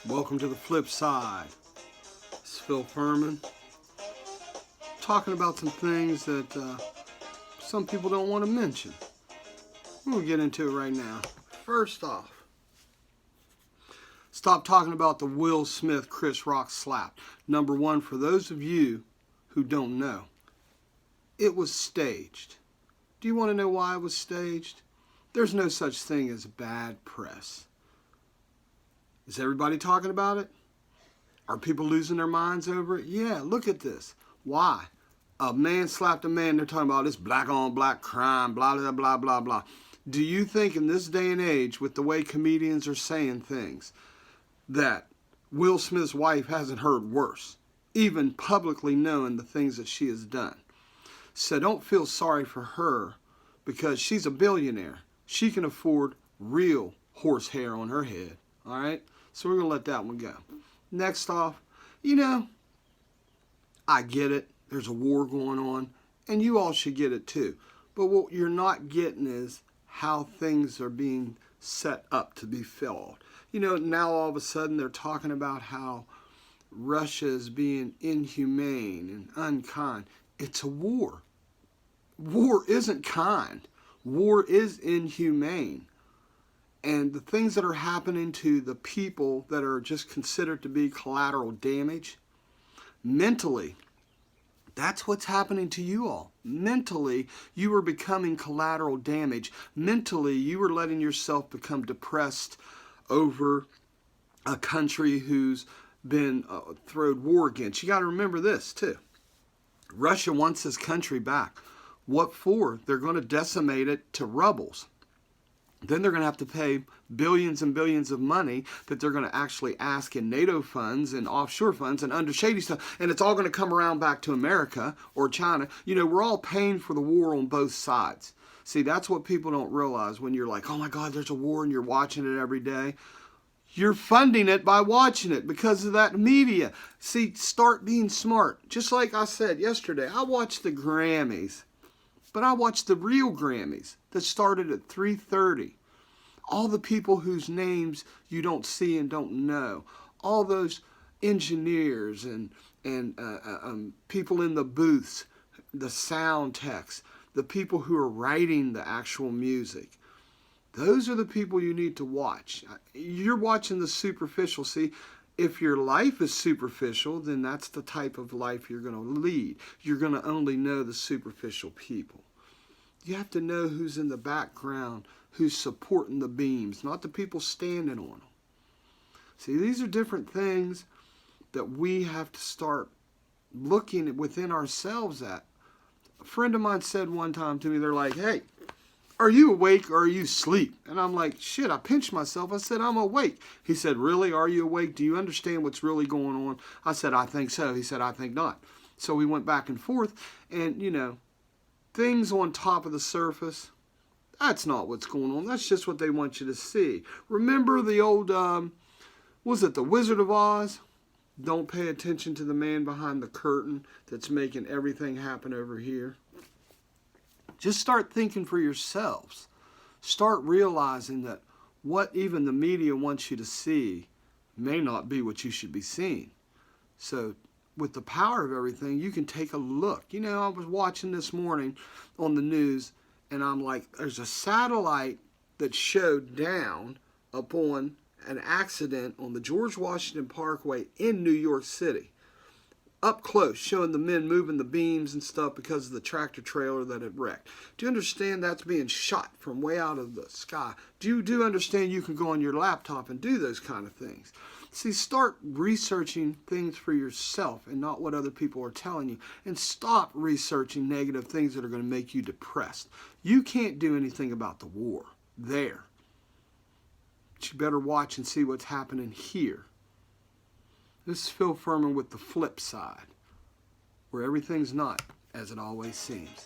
Welcome to the flip side. It's Phil Furman talking about some things that some people don't want to mention. We'll get into it right now. First off, stop talking about the Will Smith Chris Rock slap. Number one, for those of you who don't know, it was staged. Do you want to know why it was staged? There's no such thing as bad press. Is everybody talking about it? Are people losing their minds over it? Yeah, look at this. Why? A man slapped a man, they're talking about this black on black crime, blah, blah, blah, blah, blah. Do you think in this day and age, with the way comedians are saying things, that Will Smith's wife hasn't heard worse, even publicly knowing the things that she has done? So don't feel sorry for her because she's a billionaire. She can afford real horsehair on her head, all right? So we're going to let that one go. Next off, I get it. There's a war going on, and you all should get it too. But what you're not getting is how things are being set up to be filled. Now all of a sudden they're talking about how Russia is being inhumane and unkind. It's a war. War isn't kind. War is inhumane. And the things that are happening to the people that are just considered to be collateral damage, mentally, that's what's happening to you all. Mentally, you are becoming collateral damage. Mentally, you are letting yourself become depressed over a country who's been thrown war against. You got to remember this, too. Russia wants this country back. What for? They're going to decimate it to rubbles. Then they're going to have to pay billions and billions of money that they're going to actually ask in NATO funds and offshore funds and under shady stuff. And it's all going to come around back to America or China. We're all paying for the war on both sides. See, that's what people don't realize when you're like, oh my God, there's a war and you're watching it every day. You're funding it by watching it because of that media. See, start being smart. Just like I said yesterday, I watched the Grammys. But I watched the real Grammys that started at 3:30. All the people whose names you don't see and don't know. All those engineers and people in the booths, the sound techs, the people who are writing the actual music. Those are the people you need to watch. You're watching the superficial. See, if your life is superficial, then that's the type of life you're going to lead. You're going to only know the superficial people. You have to know who's in the background, who's supporting the beams, not the people standing on them. See, these are different things that we have to start looking within ourselves at. A friend of mine said one time to me, they're like, hey, are you awake or are you asleep? And I'm like, shit, I pinched myself. I said, I'm awake. He said, really? Are you awake? Do you understand what's really going on? I said, I think so. He said, I think not. So we went back and forth, and, things on top of the surface, that's not what's going on. That's just what they want you to see. Remember the old, was it The Wizard of Oz? Don't pay attention to the man behind the curtain that's making everything happen over here. Just start thinking for yourselves. Start realizing that what even the media wants you to see may not be what you should be seeing. So with the power of everything, you can take a look. I was watching this morning on the news, and I'm like, there's a satellite that showed down upon an accident on the George Washington Parkway in New York City. Up close, showing the men moving the beams and stuff because of the tractor trailer that had wrecked. Do you understand that's being shot from way out of the sky? Do you understand you can go on your laptop and do those kind of things? See, start researching things for yourself and not what other people are telling you. And stop researching negative things that are going to make you depressed. You can't do anything about the war there. But you better watch and see what's happening here. This is Phil Furman with the flip side, where everything's not as it always seems.